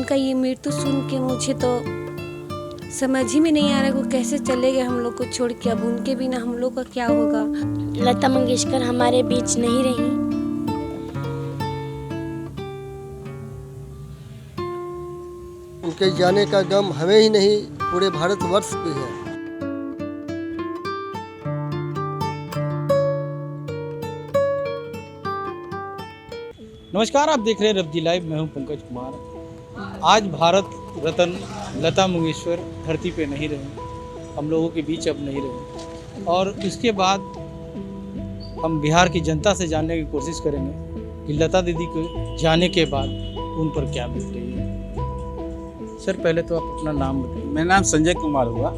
उनका ये मृत्यु सुन के मुझे तो समझ ही में नहीं आ रहा है वो कैसे चले गए हम लोग को छोड़ के। अब उनके बिना हम लोग का क्या होगा। लता मंगेशकर हमारे बीच नहीं रही। उनके जाने का गम हमें ही नहीं पूरे भारतवर्ष पे है। नमस्कार, आप देख रहे हैं रब्जी लाइव। मैं हूं पंकज कुमार। आज भारत रत्न लता मंगेशकर धरती पे नहीं रही, हम लोगों के बीच अब नहीं रही, और इसके बाद हम बिहार की जनता से जानने की कोशिश करेंगे कि लता दीदी को जाने के बाद उन पर क्या बीत रही है। सर, पहले तो आप अपना नाम बताइए। मेरा नाम संजय कुमार हुआ।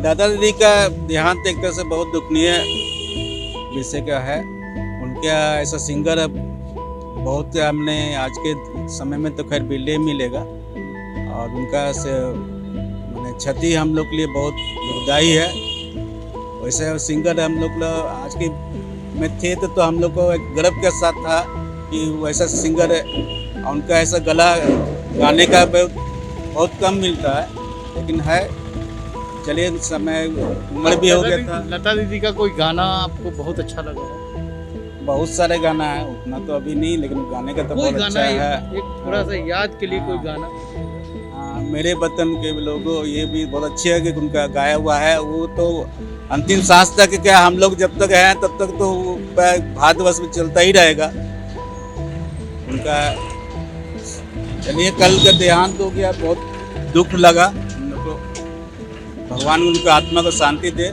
लता दीदी का देहांत एक तरह से बहुत दुखनीय विषय का है। उनका ऐसा सिंगर अब बहुत हमने आज के समय में तो खैर मिले मिलेगा, और उनका से मैंने क्षति हम लोग के लिए बहुत दुखदायी है। वैसे सिंगर हम लोग आज के में थे तो हम लोग को एक गर्व के साथ था कि वैसा सिंगर है। उनका ऐसा गला गाने का बहुत कम मिलता है, लेकिन है। चलिए, समय उम्र भी हो गया था। लता दीदी का कोई गाना आपको बहुत अच्छा लगा है? बहुत सारे गाना है, उतना तो अभी नहीं, लेकिन गाने का तो बहुत अच्छा है। एक थोड़ा सा याद के लिए कोई गाना। हाँ, मेरे वतन के लोगों, ये भी बहुत अच्छे है कि उनका गाया हुआ है। वो तो अंतिम सांस तक क्या, हम लोग जब तक हैं तब तक तो भारतवर्ष में चलता ही रहेगा उनका। चलिए, कल का देहांत हो गया, बहुत दुख लगा हम लोग को। भगवान उनकी आत्मा को शांति दे,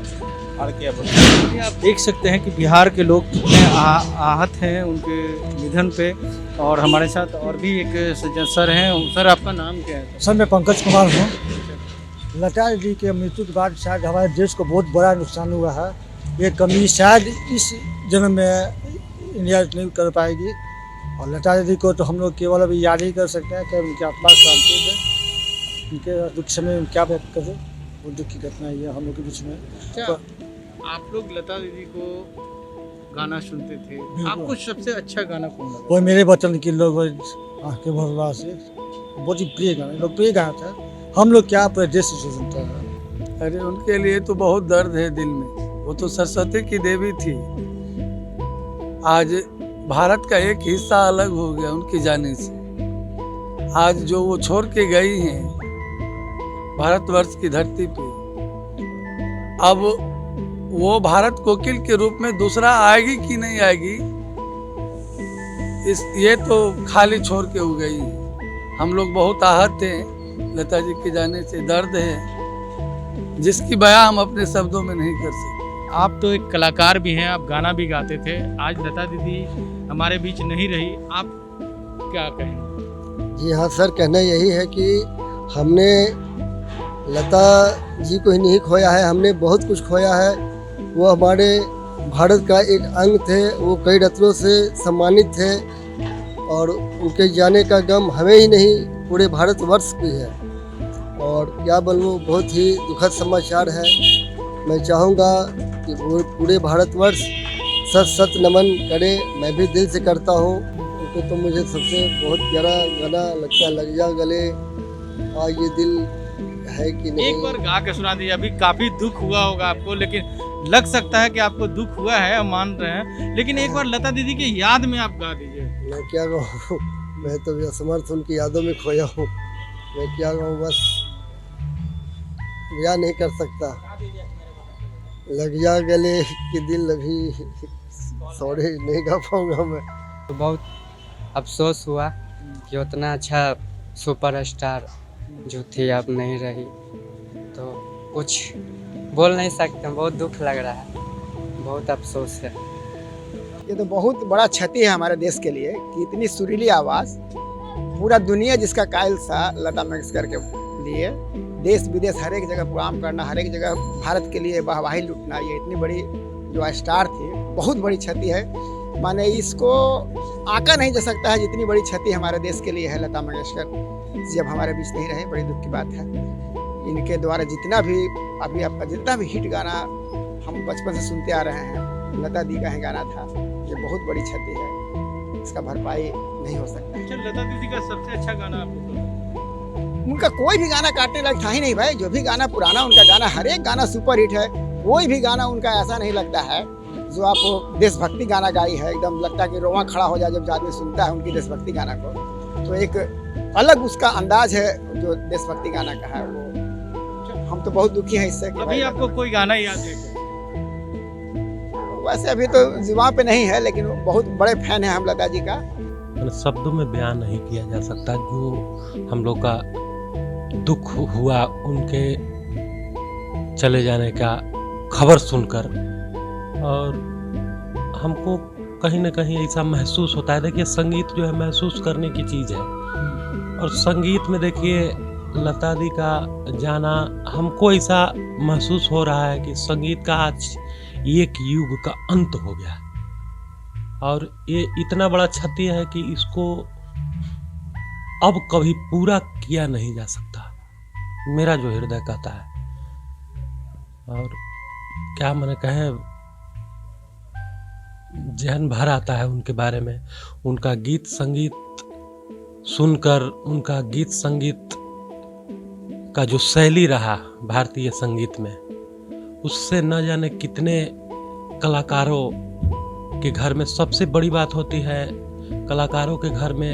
और क्या बोलते। आप देख सकते हैं कि बिहार के लोग कितने आहत हैं उनके निधन पे। और हमारे साथ और भी एक सज्जन सर हैं। सर, आपका नाम क्या है? सर, मैं पंकज कुमार हूँ। लता जी के मृत्यु के बाद शायद हमारे देश को बहुत बड़ा नुकसान हुआ है। ये कमी शायद इस जन्म में इंडिया नहीं कर पाएगी, और लता दीदी को तो हम लोग केवल अभी याद ही कर सकते हैं कि उनकी आत्मा शांति दे। उनके दुख समय क्या व्यक्त करें, वो दुख की घटना ही है हम लोग के बीच में। अच्छा, आप लोग लता दीदी को गाना सुनते थे, आपको सबसे अच्छा गाना कौन लगा? वो मेरे वतन के लोग के भरवा से बहुत ही प्रिय गाना, लोकप्रिय गाना था। हम लोग क्या पूरे देश से सुनते हैं। अरे, उनके लिए तो बहुत दर्द है दिल में। वो तो सरस्वती की देवी थी। आज भारत का एक हिस्सा अलग हो गया उनके जाने से। आज जो वो छोड़ के गई हैं भारतवर्ष की धरती पे, अब वो भारत कोकिल के रूप में दूसरा आएगी कि नहीं आएगी, ये तो खाली छोड़ के हो गई। हम लोग बहुत आहत हैं लता जी के जाने से। दर्द है जिसकी बयां हम अपने शब्दों में नहीं कर सकते। आप तो एक कलाकार भी हैं, आप गाना भी गाते थे। आज लता दीदी हमारे बीच नहीं रही, आप क्या कहेंगे? जी हाँ सर, कहना यही है कि हमने लता जी को ही नहीं खोया है, हमने बहुत कुछ खोया है। वो हमारे भारत का एक अंग थे, वो कई रत्नों से सम्मानित थे, और उनके जाने का गम हमें ही नहीं पूरे भारतवर्ष पे है। और क्या बोलूँ, बहुत ही दुखद समाचार है। मैं चाहूँगा कि पूरे भारतवर्ष सत सत नमन करे। मैं भी दिल से करता हूँ उनको। तो मुझे सबसे बहुत प्यारा गाना लगता है, लग जा गले और ये दिल है कि नहीं। एक बार गा के सुना दीजिए। अभी काफी दुख हुआ होगा आपको, लेकिन लग सकता है कि आपको दुख हुआ है, हम मान रहे हैं, लेकिन एक बार लता दीदी की याद में आप गा दीजिए। मैं क्या कहूँ, मैं तो असमर्थ उनकी यादों में खोया हूँ। मैं क्या कहूँ, बस बयां नहीं कर सकता। लग जा गले कि दिल अभी, सॉरी नहीं गा पाऊंगा मैं। तो बहुत अफसोस हुआ कि उतना अच्छा सुपरस्टार जो थी अब नहीं रही, तो कुछ बोल नहीं सकते। बहुत दुख लग रहा है, बहुत अफसोस है। ये तो बहुत बड़ा क्षति है हमारे देश के लिए कि इतनी सुरीली आवाज़, पूरा दुनिया जिसका कायल था लता मंगेशकर के लिए, देश विदेश हर एक जगह प्रोग्राम करना, हर एक जगह भारत के लिए वाहवाही लूटना, ये इतनी बड़ी जो स्टार थी, बहुत बड़ी क्षति है। माने इसको आंका नहीं जा सकता है जितनी बड़ी क्षति हमारे देश के लिए है। लता मंगेशकर जब हमारे बीच नहीं रहे, बड़ी दुख की बात है। इनके द्वारा जितना भी अभी आपका जितना भी हिट गाना हम बचपन से सुनते आ रहे हैं, लता दी का ही गाना था। ये बहुत बड़ी क्षति है। इसका भरपाई नहीं हो सकता। अच्छा, लता दीदी का सबसे अच्छा गाना आपको कौन सा? उनका कोई भी गाना काटने लायक था ही नहीं भाई। जो भी गाना पुराना उनका गाना, हर एक गाना सुपर हिट है। कोई भी गाना उनका ऐसा नहीं लगता है जो आप देशभक्ति गाना गाई है, एकदम लगता है कि रोवां खड़ा हो जाए जब आदमी सुनता है उनकी देशभक्ति गाना को। तो एक अलग उसका अंदाज है जो देशभक्ति गाना का है। वो हम तो बहुत दुखी हैं इससे कि अभी भाई आपको कोई गाना याद है क्या? वैसे अभी तो जुबान पे नहीं है, लेकिन बहुत बड़े फैन हैं हम लता जी का। शब्दों में बयान नहीं किया जा सकता जो हम लोग का दुख हुआ उनके चले जाने का खबर सुनकर। और हमको कहीं ना कहीं ऐसा महसूस होता है। देखिए, संगीत जो है महसूस करने की चीज़ है, और संगीत में देखिए लता दी का जाना हमको ऐसा महसूस हो रहा है कि संगीत का आज एक युग का अंत हो गया। और ये इतना बड़ा क्षति है कि इसको अब कभी पूरा किया नहीं जा सकता, मेरा जो हृदय कहता है। और क्या मैंने कहे, जहन भर आता है उनके बारे में। उनका गीत संगीत सुनकर, उनका गीत संगीत का जो शैली रहा भारतीय संगीत में, उससे न जाने कितने कलाकारों के घर में, सबसे बड़ी बात होती है कलाकारों के घर में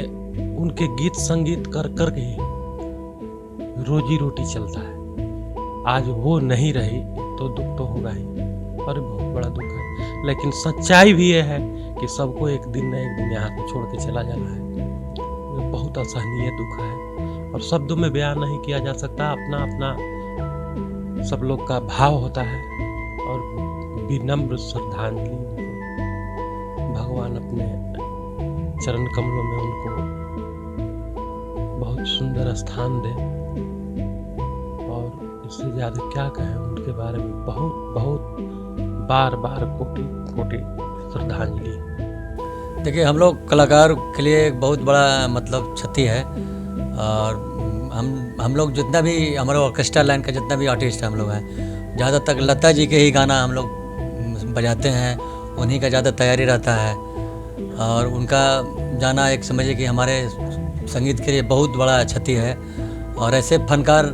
उनके गीत संगीत कर कर के ही रोजी रोटी चलता है। आज वो नहीं रही तो दुख तो होगा ही, और बहुत बड़ा दुख है। लेकिन सच्चाई भी ये है कि सबको एक दिन न एक दिन यहाँ को छोड़ के चला जाना है। ये बहुत असहनीय दुख है और शब्दों में बयान नहीं किया जा सकता। अपना अपना सब लोग का भाव होता है, और विनम्र श्रद्धांजलि उनको भगवान अपने चरण कमलों में उनको बहुत सुंदर स्थान दे। और इससे ज़्यादा क्या कहें उनके बारे में, बहुत बहुत बार बार कोटि कोटि श्रद्धांजलि। देखिए, हम लोग कलाकार के लिए एक बहुत बड़ा मतलब क्षति है। और हम लोग जितना भी हमारे ऑर्केस्ट्रा लाइन का जितना भी आर्टिस्ट हम लोग हैं, ज़्यादा तक लता जी के ही गाना हम लोग बजाते हैं, उन्हीं का ज़्यादा तैयारी रहता है। और उनका जाना एक समझिए कि हमारे संगीत के लिए बहुत बड़ा क्षति है। और ऐसे फनकार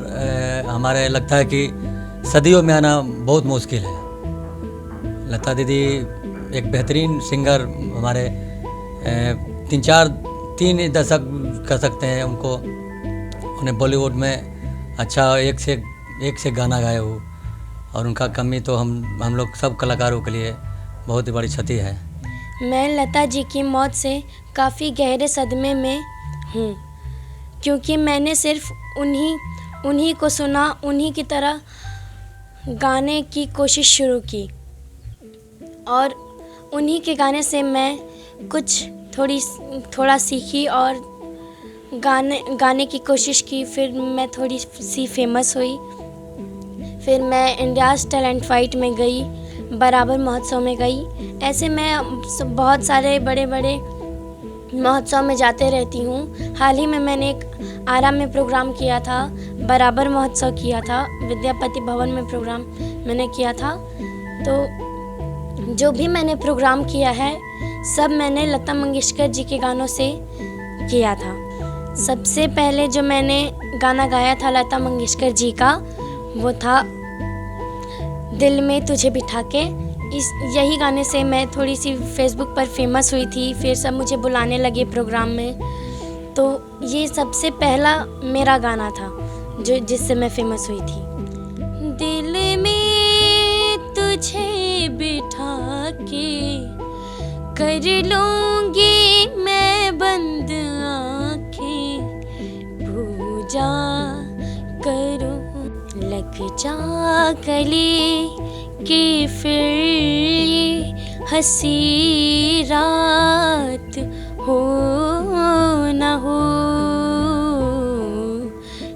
हमारे लगता है कि सदियों में आना बहुत मुश्किल है। लता दीदी एक बेहतरीन सिंगर, हमारे 3 दशक कह सकते हैं उनको। उन्हें बॉलीवुड में अच्छा एक से गाना गाए हो, और उनका कमी तो हम लोग सब कलाकारों के लिए बहुत ही बड़ी क्षति है। मैं लता जी की मौत से काफ़ी गहरे सदमे में हूँ, क्योंकि मैंने सिर्फ उन्हीं को सुना, उन्हीं की तरह गाने की कोशिश शुरू की, और उन्हीं के गाने से मैं कुछ थोड़ा सीखी और गाने की कोशिश की। फिर मैं थोड़ी सी फेमस हुई। फिर मैं इंडियाज़ टैलेंट फाइट में गई, बराबर महोत्सव में गई। ऐसे मैं बहुत सारे बड़े बड़े महोत्सव में जाते रहती हूँ। हाल ही में मैंने एक आरा में प्रोग्राम किया था, बराबर महोत्सव किया था, विद्यापति भवन में प्रोग्राम मैंने किया था। तो जो भी मैंने प्रोग्राम किया है सब मैंने लता मंगेशकर जी के गानों से किया था। सबसे पहले जो मैंने गाना गाया था लता मंगेशकर जी का, वो था दिल में तुझे बिठा के। यही गाने से मैं थोड़ी सी फेसबुक पर फेमस हुई थी। फिर सब मुझे बुलाने लगे प्रोग्राम में। तो ये सबसे पहला मेरा गाना था जिससे मैं फेमस हुई थी। दिल में तुझे बिठा के कर लूँगी मैं बंद आँखें, पूजा करूँ लग जा गले कि फिर ये हंसी रात हो न हो।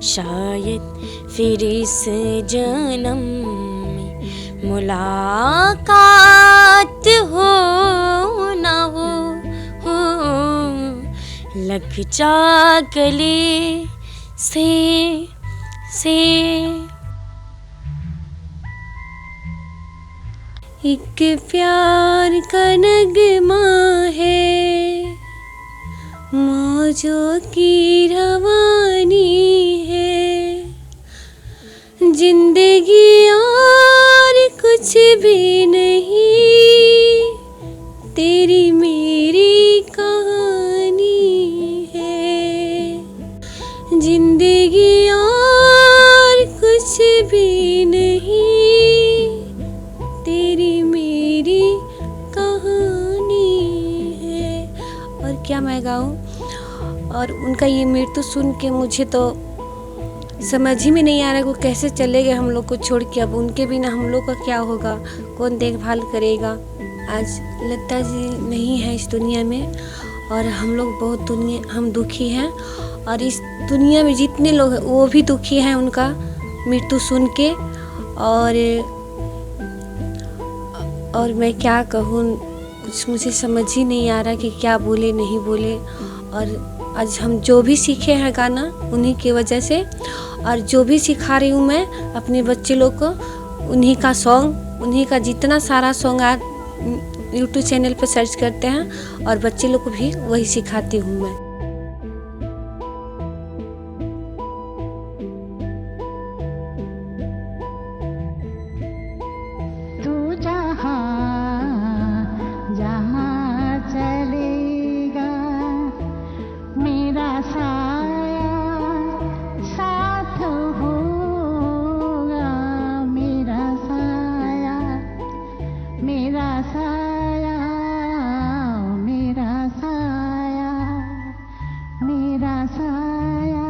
शायद फिर इस जन्म में मुलाकात हो न हो। लग जा गले से एक प्यार का नगमा है जो की रवानी है, जिंदगी और कुछ भी नहीं, तेरी मेरी कहानी है। जिंदगी और कुछ भी नहीं, तेरी मेरी कहानी है। और क्या मैं गाऊं। और उनका ये मृत्यु सुन के मुझे तो समझ ही में नहीं आ रहा वो कैसे चले गए हम लोग को छोड़ के। अब उनके बिना हम लोग का क्या होगा, कौन देखभाल करेगा। आज लता जी नहीं है इस दुनिया में और हम लोग बहुत हम दुखी हैं। और इस दुनिया में जितने लोग हैं वो भी दुखी हैं उनका मृत्यु सुन के। और मैं क्या कहूँ, कुछ मुझे समझ ही नहीं आ रहा कि क्या बोले नहीं बोले। और आज हम जो भी सीखे हैं गाना उन्हीं की वजह से, और जो भी सिखा रही हूँ मैं अपने बच्चे लोग को उन्हीं का सॉन्ग, उन्हीं का जितना सारा सॉन्ग आज यूट्यूब चैनल पर सर्च करते हैं और बच्चे लोग को भी वही सिखाती हूँ मैं। मेरा साया